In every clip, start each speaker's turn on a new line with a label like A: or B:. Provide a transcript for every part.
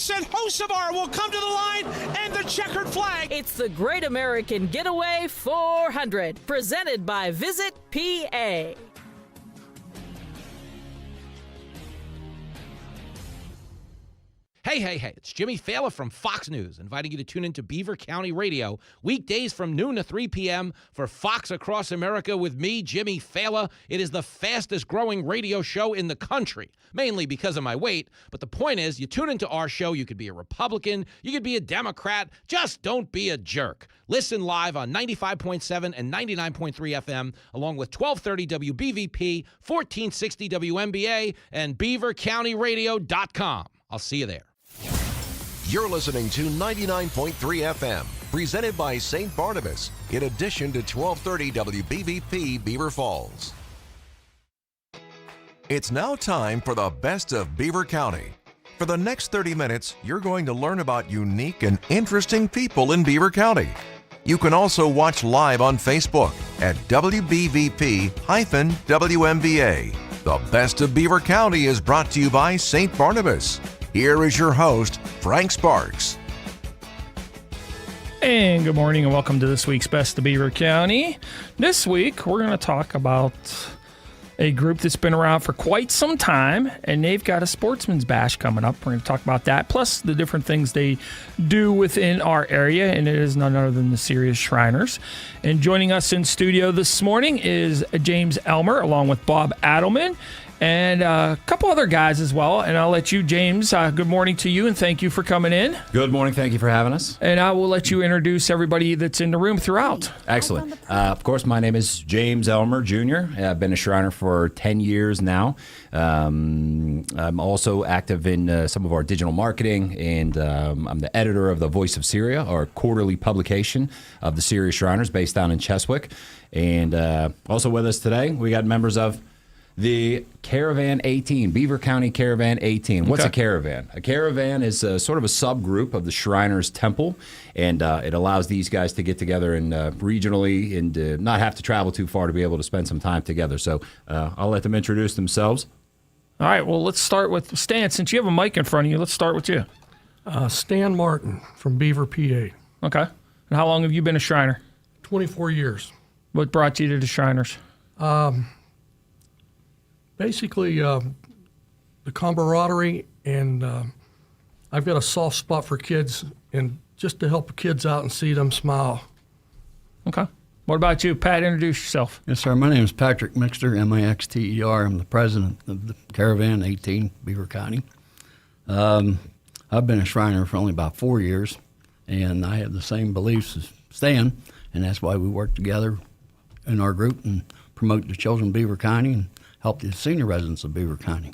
A: Emerson Hocevar will come to the line and the checkered flag.
B: It's the Great American Getaway 400, presented by Visit PA.
C: Hey, it's Jimmy Fallon from Fox News, inviting you to tune into Beaver County Radio weekdays from noon to 3 p.m. for Fox Across America with me, Jimmy Fallon. It is the fastest growing radio show in the country, mainly because of my weight. But the point is, you tune into our show, you could be a Republican, you could be a Democrat, just don't be a jerk. Listen live on 95.7 and 99.3 FM, along with 1230 WBVP, 1460 WMBA, and BeaverCountyRadio.com. I'll see you there.
D: You're listening to 99.3 FM, presented by St. Barnabas, in addition to 1230 WBVP Beaver Falls. It's now time for the best of Beaver County. For the next 30 minutes, you're going to learn about unique and interesting people in Beaver County. You can also watch live on Facebook at WBVP-WMBA. The best of Beaver County is brought to you by St. Barnabas. Here is your host, Frank Sparks.
E: And good morning and welcome to this week's Best of Beaver County. This week, we're going to talk about a group that's been around for quite some time, and they've got a Sportsman's Bash coming up. We're going to talk about that, plus the different things they do within our area, and it is none other than the Syria Shriners. And joining us in studio this morning is James Elmer, along with Bob Adelman, and a couple other guys as well. And I'll let you, James, good morning to you, and thank you for coming in.
F: Good morning. Thank you for having us.
E: And I will let you introduce everybody that's in the room throughout.
F: Excellent. Of course, my name is James Elmer Jr. I've been a Shriner for 10 years now. I'm also active in some of our digital marketing, and I'm the editor of the Voice of Syria, our quarterly publication of the Syria Shriners based down in Cheswick. And also with us today, we got members of the Caravan 18, Beaver County Caravan 18. What's a caravan? A caravan is sort of a subgroup of the Shriners Temple, and it allows these guys to get together and regionally and not have to travel too far to be able to spend some time together. So I'll let them introduce themselves.
E: All right, well, let's start with Stan. Since you have a mic in front of you, let's start with you.
G: Stan Martin from Beaver, PA.
E: Okay. And how long have you been a Shriner?
G: 24 years.
E: What brought you to the Shriners?
G: Basically, the camaraderie, and I've got a soft spot for kids, and just to help the kids out and see them smile.
E: Okay. What about you, Pat? Introduce yourself.
H: Yes, sir. My name is Patrick Mixter, M-I-X-T-E-R. I'm the president of the Caravan 18, Beaver County. I've been a Shriner for only about 4 years, and I have the same beliefs as Stan, and that's why we work together in our group and promote the children of Beaver County and help the senior residents of Beaver County.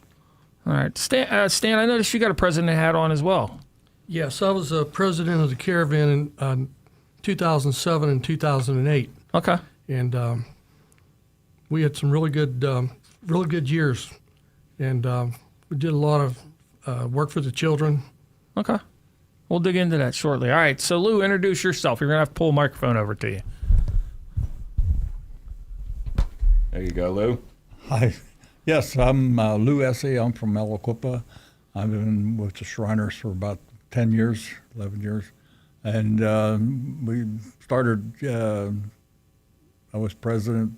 E: All right. Stan, I noticed you got a president hat on as well.
G: Yes, I was president of the Caravan in 2007 and 2008.
E: Okay.
G: And we had some really good years, and we did a lot of work for the children.
E: Okay. We'll dig into that shortly. All right. So, Lou, introduce yourself. You're going to have to pull a microphone over to you.
F: There you go, Lou.
I: Hi. Yes, I'm Lou Essie. I'm from Malaquippa. I've been with the Shriners for about 10 years, 11 years. And we started, I was president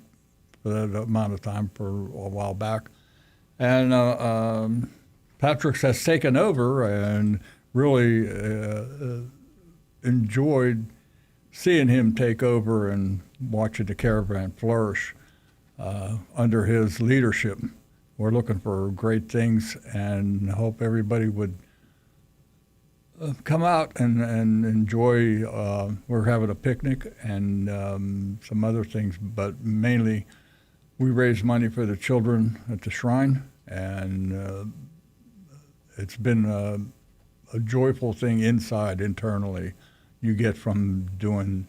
I: for that amount of time for a while back. And Patrick has taken over and really enjoyed seeing him take over and watching the caravan flourish. Under his leadership. We're looking for great things and hope everybody would come out and enjoy. We're having a picnic and some other things, but mainly we raise money for the children at the shrine, and it's been a joyful thing internally you get from doing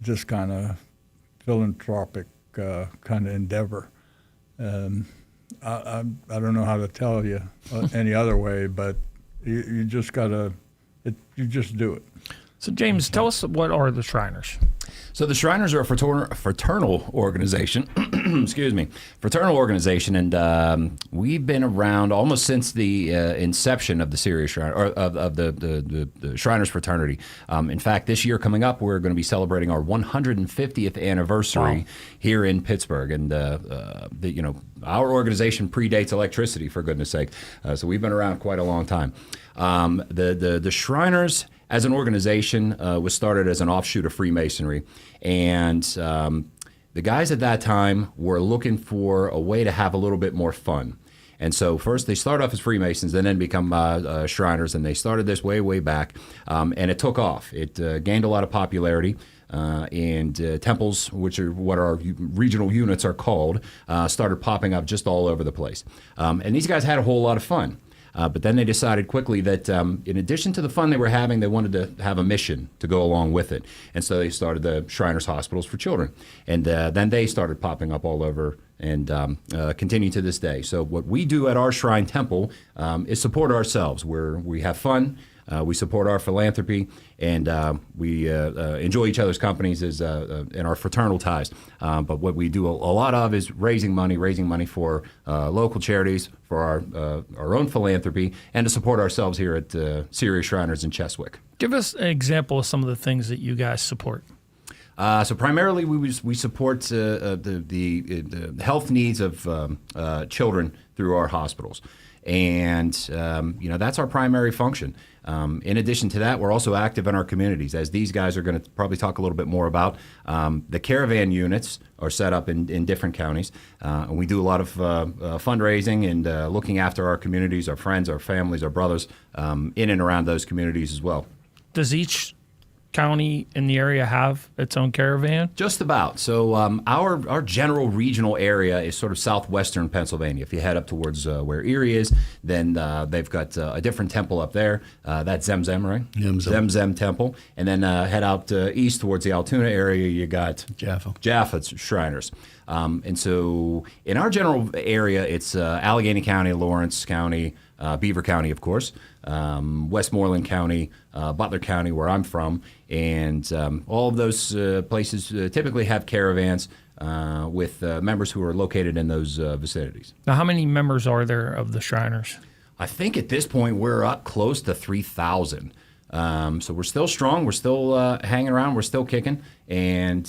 I: this kind of philanthropic kind of endeavor. I don't know how to tell you any other way, but you just gotta, you just do it.
E: So, James, tell us, what are the Shriners?
F: So the Shriners are a fraternal organization. Excuse me, fraternal organization, and we've been around almost since the inception of the Syria Shrine, or of the Shriners fraternity. In fact, this year coming up, we're going to be celebrating our 150th anniversary here in Pittsburgh, and our organization predates electricity, for goodness sake. So we've been around quite a long time. The Shriners, as an organization, was started as an offshoot of Freemasonry, and the guys at that time were looking for a way to have a little bit more fun. And so first they start off as Freemasons and then become Shriners, and they started this way back, and it took off. It gained a lot of popularity. And temples, which are what our regional units are called, started popping up just all over the place. And these guys had a whole lot of fun. But then they decided quickly that in addition to the fun they were having, they wanted to have a mission to go along with it. And so they started the Shriners Hospitals for Children. And then they started popping up all over and continue to this day. So what we do at our Shrine Temple is support ourselves. We have fun. We support our philanthropy, and we enjoy each other's companies in our fraternal ties. But what we do a lot of is raising money for local charities, for our own philanthropy, and to support ourselves here at Syria Shriners in Cheswick.
E: Give us an example of some of the things that you guys support.
F: So primarily, we support the health needs of children through our hospitals, and that's our primary function. In addition to that, we're also active in our communities, as these guys are going to probably talk a little bit more about. The caravan units are set up in different counties, and we do a lot of fundraising and looking after our communities, our friends, our families, our brothers, in and around those communities as well.
E: Does each county in the area have its own caravan?
F: Just about. So our general regional area is sort of southwestern Pennsylvania. If you head up towards where Erie is, then they've got a different temple up there. That's Zemzem, right? Zemzem Temple. And then head out east towards the Altoona area, you got Jaffa Shriners. And so in our general area, it's Allegheny County, Lawrence County, Beaver County, of course, Westmoreland County, Butler County, where I'm from, and all of those places typically have caravans with members who are located in those vicinities.
E: Now, how many members are there of the Shriners?
F: I think at this point we're up close to 3,000. So we're still strong, we're still hanging around, we're still kicking, and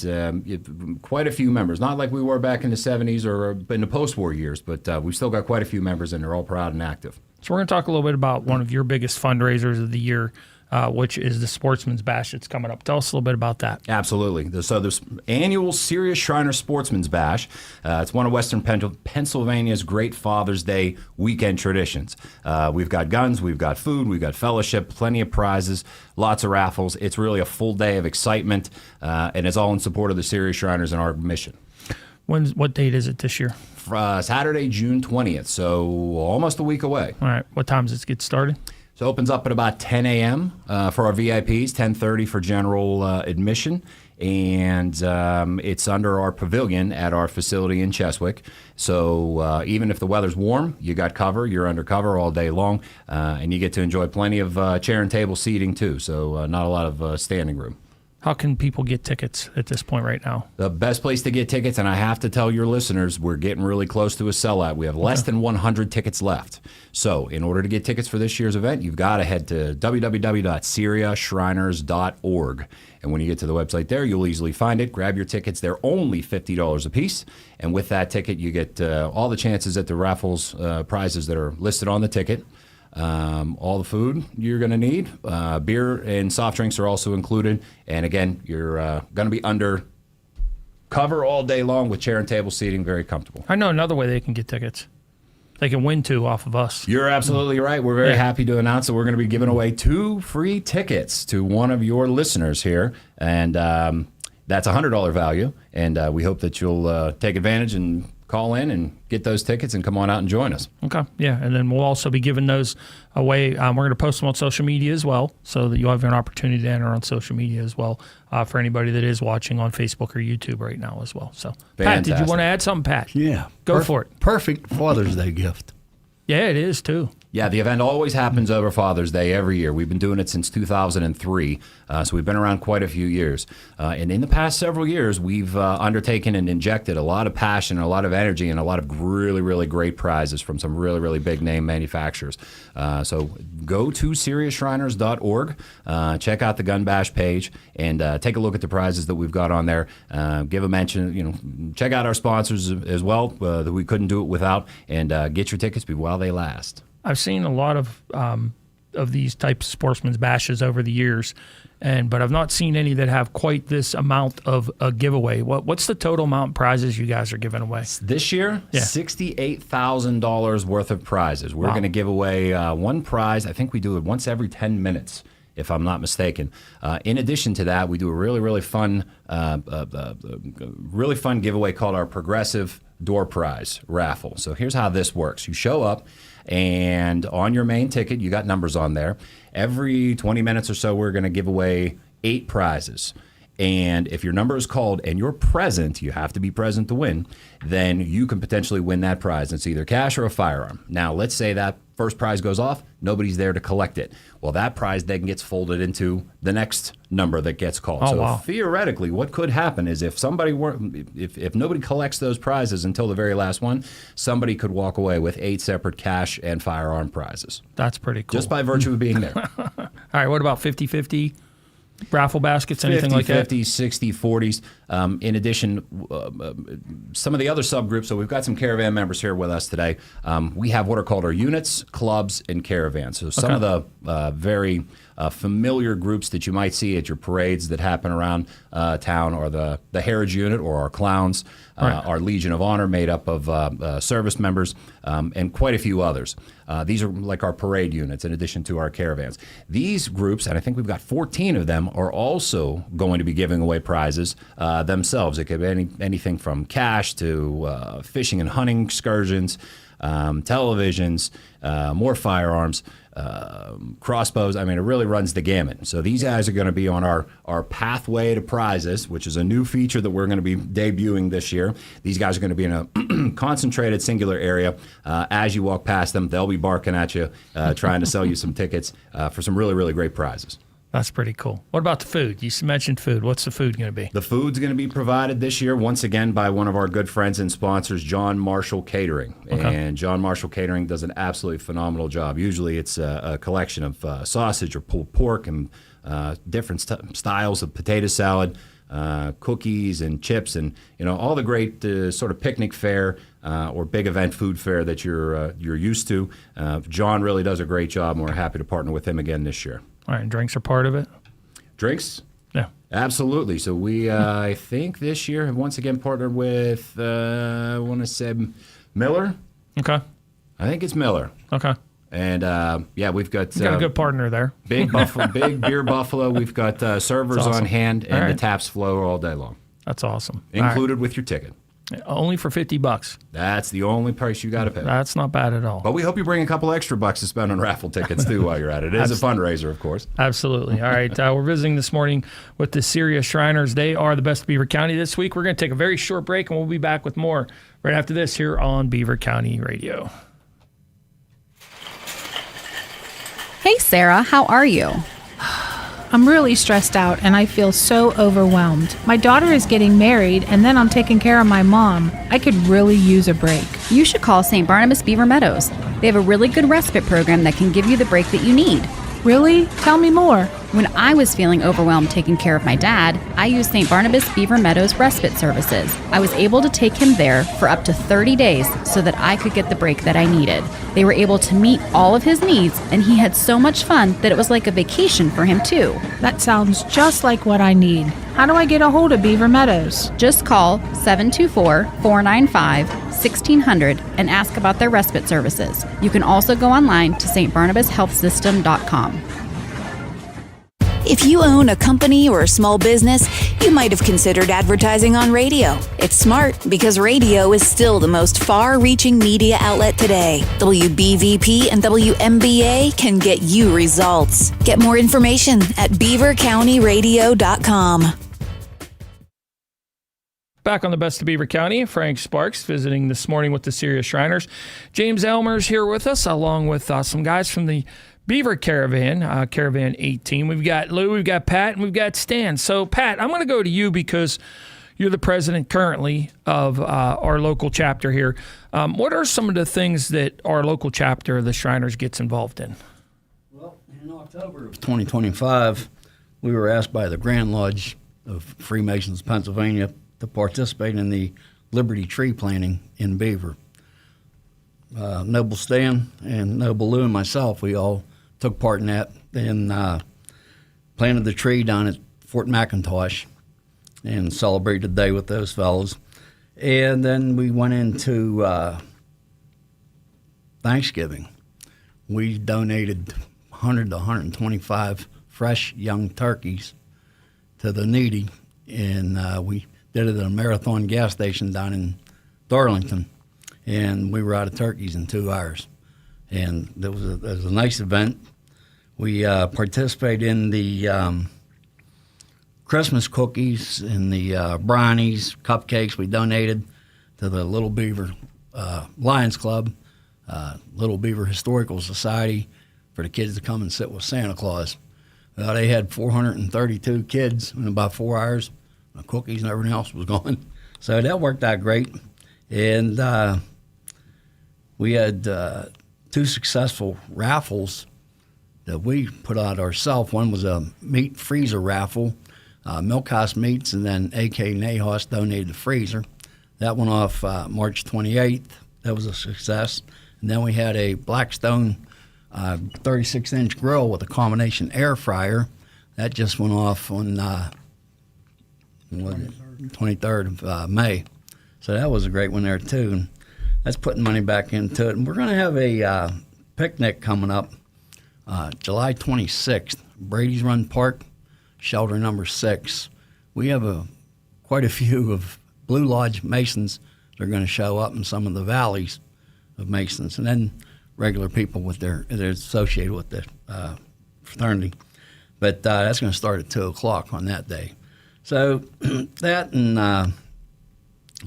F: quite a few members. Not like we were back in the 70s or in the post-war years, but we've still got quite a few members, and they're all proud and active.
E: So we're going to talk a little bit about one of your biggest fundraisers of the year, which is the Sportsman's Bash that's coming up. Tell us a little bit about that.
F: Absolutely. So this annual Syria Shriner Sportsman's Bash, it's one of Western Pennsylvania's great Father's Day weekend traditions. We've got guns, we've got food, we've got fellowship, plenty of prizes, lots of raffles. It's really a full day of excitement, and it's all in support of the Syria Shriners and our mission.
E: What date is it this year?
F: Saturday, June 20th, so almost a week away.
E: All right. What time does it get started?
F: So it opens up at about 10 a.m. For our VIPs, 10:30 for general admission, and it's under our pavilion at our facility in Cheswick. So even if the weather's warm, you got cover, you're under cover all day long, and you get to enjoy plenty of chair and table seating too, so not a lot of standing room.
E: How can people get tickets at this point right now?
F: The best place to get tickets, and I have to tell your listeners, we're getting really close to a sellout. We have less than 100 tickets left. So in order to get tickets for this year's event, you've got to head to www.syriashriners.org. And when you get to the website there, you'll easily find it. Grab your tickets. They're only $50 a piece. And with that ticket, you get all the chances at the raffles prizes that are listed on the ticket. All the food you're going to need. Beer and soft drinks are also included. And again, you're going to be under cover all day long with chair and table seating, very comfortable.
E: I know another way they can get tickets. They can win 2 off of us.
F: You're absolutely right. We're very happy to announce that we're going to be giving away 2 free tickets to one of your listeners here. And that's a $100 value. And we hope that you'll take advantage and call in and get those tickets and come on out and join us.
E: Okay, yeah, and then we'll also be giving those away. We're going to post them on social media as well, so that you'll have an opportunity to enter on social media as well for anybody that is watching on Facebook or YouTube right now as well. So,
F: Fantastic.
E: Pat, did you want to add something, Pat?
H: Yeah.
E: Go for it.
H: Perfect Father's Day gift.
E: Yeah, it is too.
F: Yeah, the event always happens over Father's Day every year. We've been doing it since 2003, so we've been around quite a few years. And in the past several years, we've undertaken and injected a lot of passion, a lot of energy, and a lot of really, really great prizes from some really, really big name manufacturers. So go to SyriaShriners.org, check out the Gun Bash page, and take a look at the prizes that we've got on there. Give a mention, check out our sponsors as well that we couldn't do it without, and get your tickets while they last.
E: I've seen a lot of these types of sportsman's bashes over the years, but I've not seen any that have quite this amount of a giveaway. What's the total amount of prizes you guys are giving away?
F: This year,
E: Yeah.
F: $68,000 worth of prizes. We're going to give away one prize. I think we do it once every 10 minutes, if I'm not mistaken. In addition to that, we do a really, really fun giveaway called our Progressive Door Prize Raffle. So here's how this works. You show up, and on your main ticket, you got numbers on there. Every 20 minutes or so, we're going to give away 8 prizes. And if your number is called and you're present, you have to be present to win, then you can potentially win that prize. It's either cash or a firearm. Now, let's say that first prize goes off, nobody's there to collect it. Well, that prize then gets folded into the next number that gets called.
E: Oh,
F: so
E: wow.
F: theoretically, what could happen is if nobody collects those prizes until the very last one, somebody could walk away with 8 separate cash and firearm prizes.
E: That's pretty cool.
F: Just by virtue of being there.
E: All right, what about 50-50 raffle baskets, anything like that?
F: 50, 60, 40s. In addition, some of the other subgroups, so we've got some caravan members here with us today. We have what are called our units, clubs, and caravans. So some of the very familiar groups that you might see at your parades that happen around town are the Heritage Unit or our Clowns, our Legion of Honor made up of service members, and quite a few others. These are like our parade units in addition to our caravans. These groups, and I think we've got 14 of them, are also going to be giving away prizes themselves. It could be anything from cash to fishing and hunting excursions, televisions, more firearms, crossbows. I mean, it really runs the gamut. So these guys are going to be on our Pathway to Prizes, which is a new feature that we're going to be debuting this year. These guys are going to be in a concentrated singular area. As you walk past them, they'll be barking at you, trying to sell you some tickets for some really, really great prizes.
E: That's pretty cool. What about the food? You mentioned food. What's the food going to be?
F: The food's going to be provided this year, once again, by one of our good friends and sponsors, John Marshall Catering. Okay. And John Marshall Catering does an absolutely phenomenal job. Usually it's a collection of sausage or pulled pork and different styles of potato salad, cookies and chips, and all the great sort of picnic fare or big event food fare that you're used to. John really does a great job, and we're happy to partner with him again this year.
E: All right, and drinks are part of it?
F: Drinks?
E: Yeah.
F: Absolutely. So we, I think this year, have once again partnered with, I want to say Miller.
E: Okay.
F: I think it's Miller.
E: Okay.
F: And we've got
E: a good partner there.
F: Big beer buffalo. We've got servers
E: awesome.
F: on hand, and
E: right.
F: the taps flow all day long.
E: That's awesome.
F: Included with your ticket.
E: Only for $50.
F: That's the only price you got to pay.
E: That's not bad at all.
F: But we hope you bring a couple extra bucks to spend on raffle tickets too while you're at it. It is a fundraiser, of course.
E: Absolutely. All right. We're visiting this morning with the Syria Shriners. They are the best of Beaver County this week. We're going to take a very short break, and we'll be back with more right after this here on Beaver County Radio.
J: Hey, Sarah, how are you?
K: I'm really stressed out and I feel so overwhelmed. My daughter is getting married and then I'm taking care of my mom. I could really use a break.
J: You should call St. Barnabas Beaver Meadows. They have a really good respite program that can give you the break that you need.
K: Really? Tell me more.
J: When I was feeling overwhelmed taking care of my dad, I used St. Barnabas Beaver Meadows respite services. I was able to take him there for up to 30 days so that I could get the break that I needed. They were able to meet all of his needs, and he had so much fun that it was like a vacation for him too.
K: That sounds just like what I need. How do I get a hold of Beaver Meadows?
J: Just call 724-495-1600 and ask about their respite services. You can also go online to stbarnabashealthsystem.com.
L: If you own a company or a small business, you might have considered advertising on radio. It's smart because radio is still the most far-reaching media outlet today. WBVP and WMBA can get you results. Get more information at beavercountyradio.com.
E: Back on the Best of Beaver County, Frank Sparks visiting this morning with the Syria Shriners. James Elmer's here with us, along with some guys from the Beaver Caravan, Caravan 18. We've got Lou, we've got Pat, and we've got Stan. So, Pat, I'm going to go to you because you're the president currently of our local chapter here. What are some of the things that our local chapter of the Shriners gets involved in?
H: Well, in October of 2025, we were asked by the Grand Lodge of Freemasons, Pennsylvania, to participate in the Liberty Tree planting in Beaver. Noble Stan and Noble Lou and myself, we all took part in that and planted the tree down at Fort McIntosh and celebrated the day with those fellows. And then we went into Thanksgiving. We donated 100 to 125 fresh young turkeys to the needy, and we did it at a Marathon gas station down in Darlington, and we were out of turkeys in 2 hours. And it was a nice event. We participated in the Christmas cookies and the brownies, cupcakes. We donated to the Little Beaver Lions Club, Little Beaver Historical Society, for the kids to come and sit with Santa Claus. They had 432 kids in about 4 hours. The cookies and everything else was gone. So that worked out great. And we had 2 successful raffles that we put out ourselves. One was a meat freezer raffle, Milkhouse Meats, and then A.K. Nahos donated the freezer. That went off March 28th. That was a success. And then we had a Blackstone 36-inch grill with a combination air fryer. That just went off on 23rd of May. So that was a great one there, too. And that's putting money back into it. And we're going to have a picnic coming up July 26th, Brady's Run Park, shelter number 6. We have quite a few of Blue Lodge Masons that are going to show up in some of the valleys of Masons, and then regular people with they're associated with the fraternity. But that's going to start at 2 o'clock on that day. So that and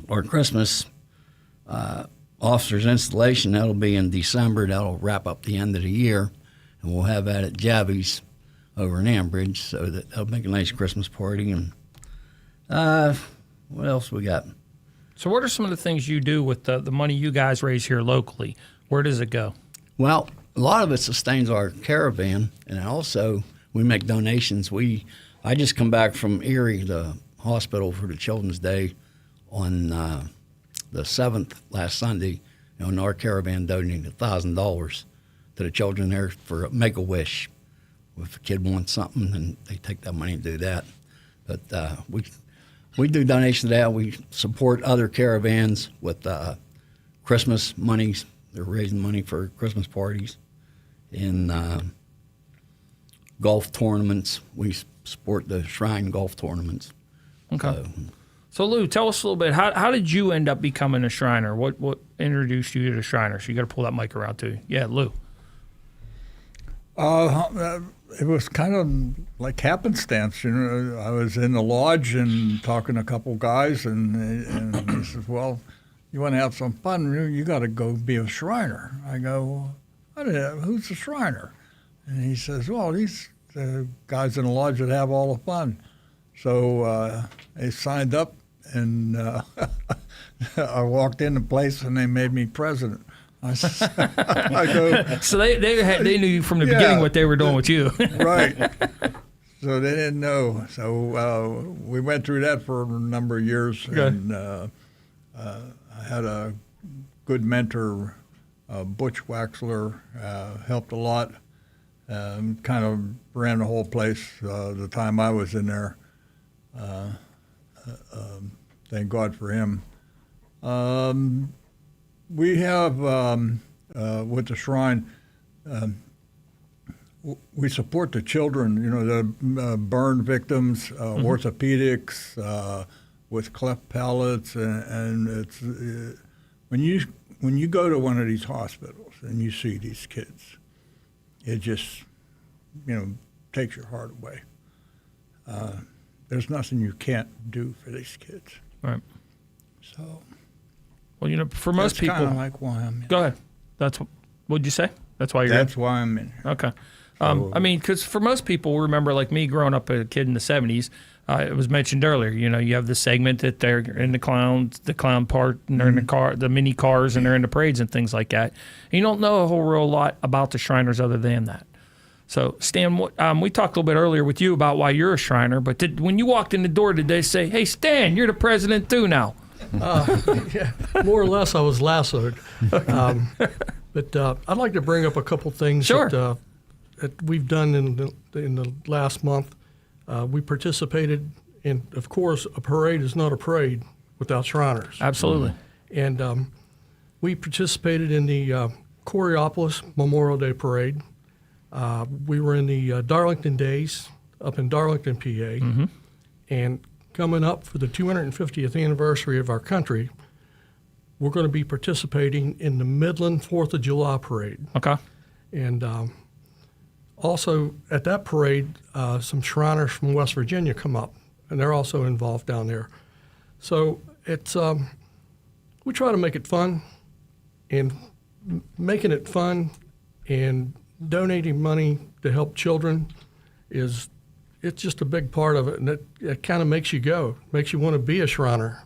H: our Christmas officers installation, that'll be in December. That'll wrap up the end of the year, and we'll have that at Javi's over in Ambridge. So that'll make a nice Christmas party. And what else we got?
E: So what are some of the things you do with the money you guys raise here locally? Where does it go?
H: Well, a lot of it sustains our caravan, and also we make donations. I just come back from Erie, the hospital, for the Children's Day on the 7th last Sunday. And our caravan donated $1,000 to the children there for Make-A-Wish. If a kid wants something, then they take that money and do that. But we do donations to that. We support other caravans with Christmas monies. They're raising money for Christmas parties and golf tournaments. We support the Shrine golf tournaments.
E: Okay. So Lou, tell us a little bit. How did you end up becoming a Shriner? What introduced you to the Shriners? You got to pull that mic around too. Yeah, Lou.
I: It was kind of like happenstance. I was in the lodge and talking to a couple guys, and he says, "Well, you want to have some fun? You got to go be a Shriner." I go, "Who's a Shriner?" And he says, "Well, these the guys in the lodge that have all the fun." So they signed up, and I walked in the place, and they made me president. I go,
E: so they knew from the beginning what they were doing with you.
I: Right. So they didn't know. So we went through that for a number of years,
E: okay.
I: And I had a good mentor, Butch Waxler, helped a lot. Kind of ran the whole place the time I was in there. Thank God for him. We have, with the Shrine, we support the children, the burn victims, orthopedics, with cleft palates, and it's when you go to one of these hospitals and you see these kids, it just, takes your heart away. There's nothing you can't do for these kids.
E: Right.
I: So,
E: Well, for most
I: that's
E: people,
I: kind of like why I'm in.
E: go ahead. What'd you say? That's why you're
I: That's why I'm in here.
E: Okay. I mean, because for most people, remember, like me growing up a kid in the 70s, it was mentioned earlier, you have the segment that they're in the clown part, and they're in the car, the mini cars, and they're in the parades and things like that. And you don't know a whole real lot about the Shriners other than that. So, Stan, we talked a little bit earlier with you about why you're a Shriner, but when you walked in the door, did they say, hey, Stan, you're the president too now?
G: Yeah, more or less I was lassoed. But I'd like to bring up a couple things that we've done in the last month. We participated in, of course, a parade is not a parade without Shriners.
E: Absolutely.
G: And we participated in the Coriopolis Memorial Day Parade. We were in the Darlington Days up in Darlington, PA.
E: Mm-hmm.
G: And coming up for the 250th anniversary of our country, we're going to be participating in the Midland 4th of July Parade.
E: Okay.
G: And also at that parade, some Shriners from West Virginia come up, and they're also involved down there. So it's we try to make it fun, and making it fun and donating money to help children it's just a big part of it, and it kind of makes you makes you want to be a Shriner.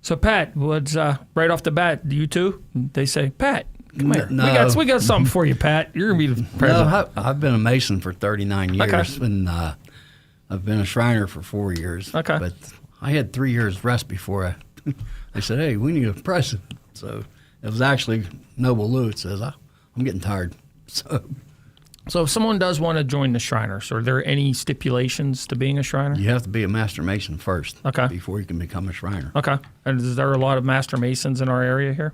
E: So, Pat, what's right off the bat, you two, they say, Pat, come here.
H: No.
E: We got something for you, Pat. You're going to be the president.
H: No, I've been a Mason for 39 years,
E: Okay.
H: and I've been a Shriner for 4 years.
E: Okay.
H: But I had 3 years rest before they said, hey, we need a president. So it was actually Noble Lewis says, I'm getting tired.
E: So if someone does want to join the Shriners, are there any stipulations to being a Shriner?
H: You have to be a Master Mason first
E: Okay.
H: before you can become a Shriner.
E: Okay. And is there a lot of Master Masons in our area here?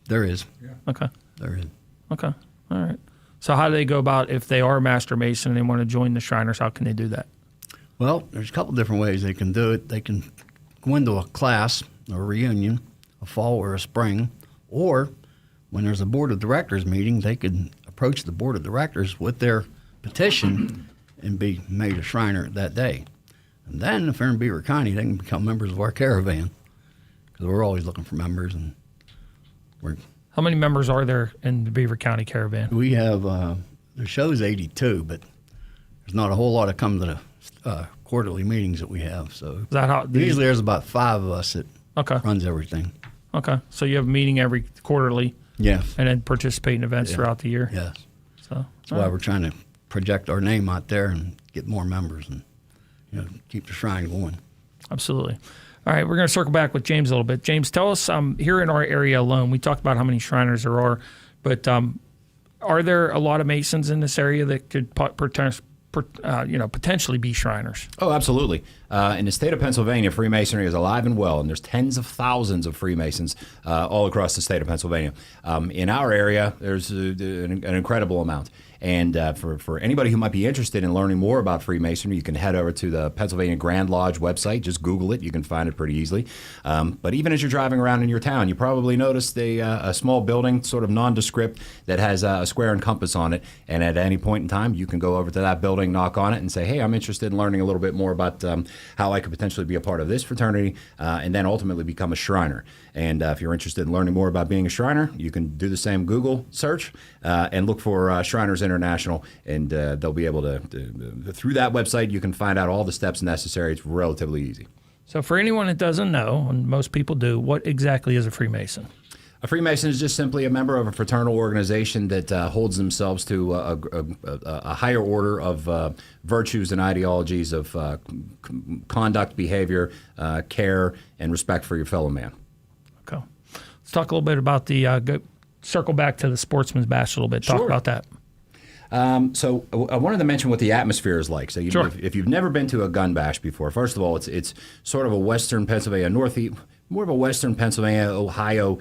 H: There is.
E: Okay.
H: There is.
E: Okay. All right. So how do they go about, if they are a Master Mason and they want to join the Shriners, how can they do that?
H: Well, there's a couple different ways they can do it. They can go into a class, a reunion, a fall or a spring, or when there's a board of directors meeting, they could approach the board of directors with their petition and be made a Shriner that day. And then if they're in Beaver County, they can become members of our caravan, because we're always looking for members. And
E: How many members are there in the Beaver County Caravan?
H: we have, the show's 82, but there's not a whole lot that come to the quarterly meetings that we have. So
E: Is that how
H: usually there's about 5 of us that
E: Okay.
H: runs everything.
E: Okay. So you have a meeting every quarterly
H: Yes.
E: and then participate in events
H: Yeah.
E: throughout the year?
H: Yes.
E: So
H: That's why we're trying to project our name out there and get more members and keep the shrine going.
E: Absolutely. All right, we're going to circle back with James a little bit. James, tell us, here in our area alone, we talked about how many Shriners there are, but are there a lot of Masons in this area that could potentially be Shriners?
F: Oh, absolutely. In the state of Pennsylvania, Freemasonry is alive and well, and there's tens of thousands of Freemasons all across the state of Pennsylvania. In our area, there's an incredible amount. And for anybody who might be interested in learning more about Freemasonry, you can head over to the Pennsylvania Grand Lodge website. Just Google it. You can find it pretty easily. But even as you're driving around in your town, you probably noticed a small building, sort of nondescript, that has a square and compass on it. And at any point in time, you can go over to that building, knock on it, and say, hey, I'm interested in learning a little bit more about how I could potentially be a part of this fraternity, and then ultimately become a Shriner. And if you're interested in learning more about being a Shriner, you can do the same Google search and look for Shriners International, and they'll be able to, through that website, you can find out all the steps necessary. It's relatively easy.
E: So for anyone that doesn't know, and most people do, what exactly is a Freemason?
F: A Freemason is just simply a member of a fraternal organization that holds themselves to a higher order of virtues and ideologies of conduct, behavior, care, and respect for your fellow man.
E: Okay. Let's talk a little bit about circle back to the Sportsman's Bash a little bit. Talk
F: Sure.
E: about that.
F: So I wanted to mention what the atmosphere is like. So
E: Sure.
F: if you've never been to a gun bash before, first of all, it's sort of a Western Pennsylvania, more of a Western Pennsylvania, Ohio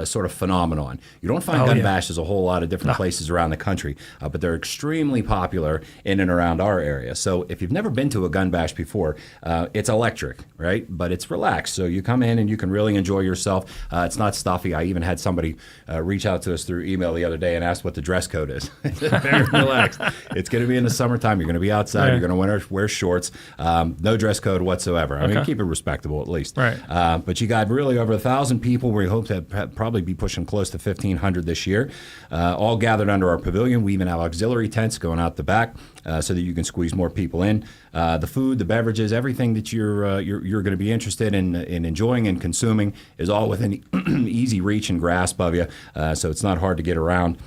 F: sort of phenomenon. You don't find gun bashes a whole lot of different places around the country, but they're extremely popular in and around our area. So if you've never been to a gun bash before, it's electric, right? But it's relaxed. So you come in and you can really enjoy yourself. It's not stuffy. I even had somebody reach out to us through email the other day and ask what the dress code is. Very relaxed. It's going to be in the summertime. You're going to be outside. You're going to wear shorts. No dress code whatsoever. I mean, keep it respectable at least.
E: Right.
F: But But you got really over 1,000 people. We hope to probably be pushing close to 1,500 this year, all gathered under our pavilion. We even have auxiliary tents going out the back so that you can squeeze more people in. The food, the beverages, everything that you're going to be interested in enjoying and consuming is all within easy reach and grasp of you, so it's not hard to get around.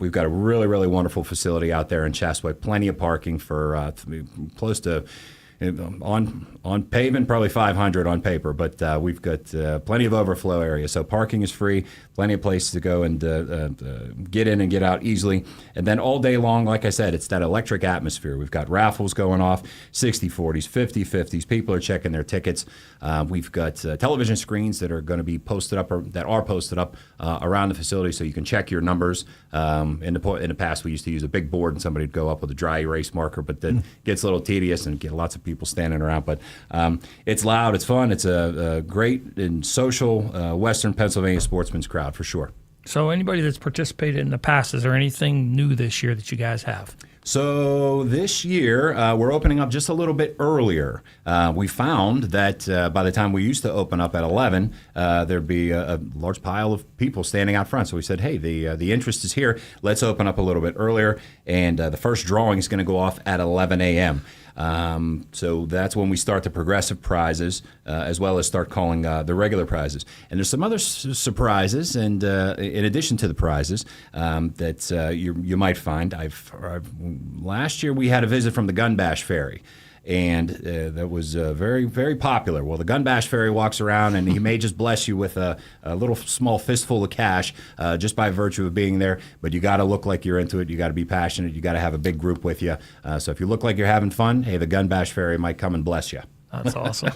F: We've got a really, really wonderful facility out there in Cheswick. Plenty of parking for close to, on pavement, probably 500 on paper, but we've got plenty of overflow area. So parking is free, plenty of places to go and get in and get out easily. And then all day long, like I said, it's that electric atmosphere. We've got raffles going off, 60-40s, 50-50s. People are checking their tickets. We've got television screens that are going to be posted up, or that are posted up around the facility, so you can check your numbers. In the past, we used to use a big board and somebody would go up with a dry erase marker, but that gets a little tedious and get lots of people standing around. But it's loud, it's fun, it's a great and social Western Pennsylvania sportsman's crowd for sure.
E: So anybody that's participated in the past, is there anything new this year that you guys have?
F: So this year, we're opening up just a little bit earlier. We found that by the time we used to open up at 11, there'd be a large pile of people standing out front. So we said, hey, the interest is here. Let's open up a little bit earlier. And the first drawing is going to go off at 11 a.m. So that's when we start the progressive prizes, as well as start calling the regular prizes. And there's some other surprises, and in addition to the prizes, that you might find. Last year we had a visit from the Gun Bash Fairy. And that was very, very popular. Well, the Gun Bash Fairy walks around, and he may just bless you with a little small fistful of cash just by virtue of being there. But you got to look like you're into it. You got to be passionate. You got to have a big group with you. So if you look like you're having fun, hey, the Gun Bash Fairy might come and bless you.
E: That's awesome.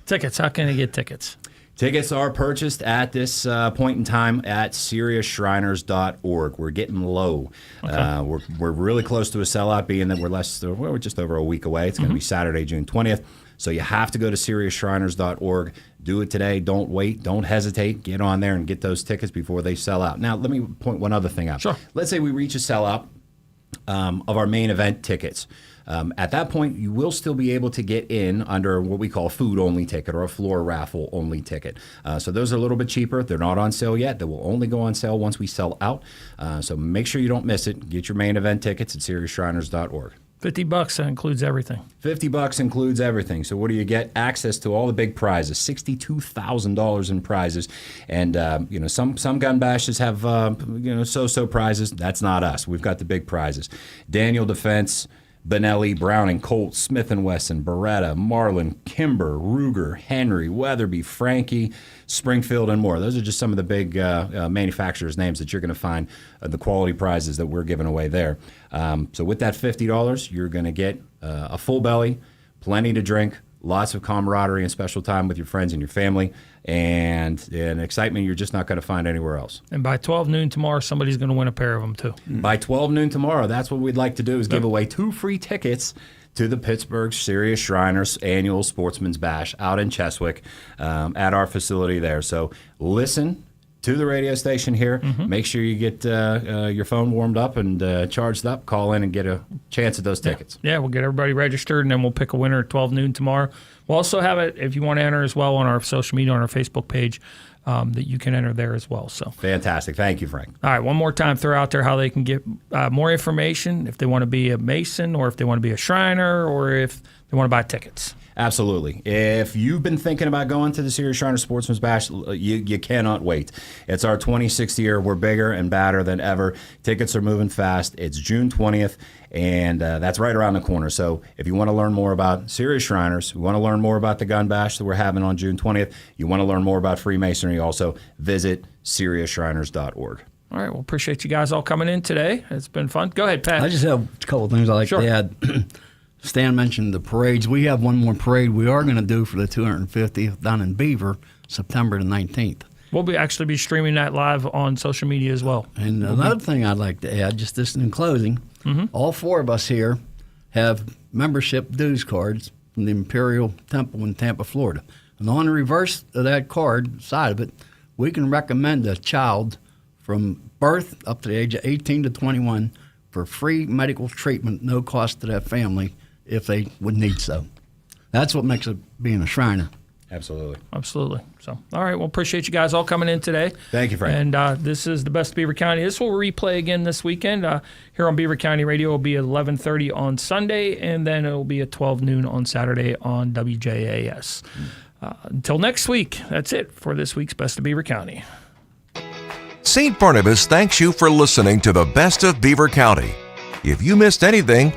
E: Tickets. How can I get tickets?
F: Tickets are purchased at this point in time at SyriaShriners.org. We're getting low. Okay. We're really close to a sellout, being that we're just over a week away. It's going to be Saturday, June 20th. So you have to go to SyriaShriners.org. Do it today. Don't wait. Don't hesitate. Get on there and get those tickets before they sell out. Now, let me point one other thing out.
E: Sure.
F: Let's say we reach a sellout of our main event tickets. At that point, you will still be able to get in under what we call a food-only ticket or a floor raffle-only ticket. So those are a little bit cheaper. They're not on sale yet. They will only go on sale once we sell out. So make sure you don't miss it. Get your main event tickets at SyriaShriners.org.
E: $50, that includes everything.
F: $50 includes everything. So what do you get? Access to all the big prizes, $62,000 in prizes. And, some gun bashes have, so-so prizes. That's not us. We've got the big prizes. Daniel Defense, Benelli, Browning, Colt, Smith & Wesson, Beretta, Marlin, Kimber, Ruger, Henry, Weatherby, Frankie, Springfield, and more. Those are just some of the big manufacturers' names that you're going to find the quality prizes that we're giving away there. So with that $50, you're going to get a full belly, plenty to drink, lots of camaraderie and special time with your friends and your family, and an excitement you're just not going to find anywhere else.
E: And by 12 noon tomorrow, somebody's going to win a pair of them, too.
F: By 12 noon tomorrow, that's what we'd like to do, is give away 2 free tickets to the Pittsburgh Syria Shriners annual Sportsman's Bash out in Cheswick at our facility there. So listen to the radio station here. Make sure you get your phone warmed up and charged up. Call in and get a chance at those tickets.
E: Yeah, we'll get everybody registered, and then we'll pick a winner at 12 noon tomorrow. We'll also have it, if you want to enter as well, on our social media, on our Facebook page, that you can enter there as well. So
F: fantastic. Thank you, Frank.
E: All right, one more time, throw out there how they can get more information, if they want to be a Mason, or if they want to be a Shriner, or if they want to buy tickets.
F: Absolutely. If you've been thinking about going to the Syria Shriners Sportsman's Bash, you cannot wait. It's our 26th year. We're bigger and badder than ever. Tickets are moving fast. It's June 20th, and that's right around the corner. So if you want to learn more about Syria Shriners, you want to learn more about the Gun Bash that we're having on June 20th, you want to learn more about Freemasonry, also visit SyriaShriners.org.
E: All right. Well, appreciate you guys all coming in today. It's been fun. Go ahead, Pat.
H: I just have a couple of things I'd like to add. Stan mentioned the parades. We have one more parade we are going to do for the 250th down in Beaver, September the 19th.
E: We'll actually be streaming that live on social media as well.
H: And another thing I'd like to add, just this in closing, all 4 of us here have membership dues cards from the Imperial Temple in Tampa, Florida. And on the reverse of that card, side of it, we can recommend a child from birth up to the age of 18 to 21 for free medical treatment, no cost to that family, if they would need so. That's what makes it being a Shriner.
F: Absolutely.
E: Absolutely. So, all right. Well, appreciate you guys all coming in today.
F: Thank you, Frank.
E: And this is the Best of Beaver County. This will replay again this weekend. Here on Beaver County Radio, it will be at 11:30 on Sunday, and then it will be at 12 noon on Saturday on WJAS. Until next week, that's it for this week's Best of Beaver County.
D: St. Barnabas thanks you for listening to the Best of Beaver County. If you missed anything,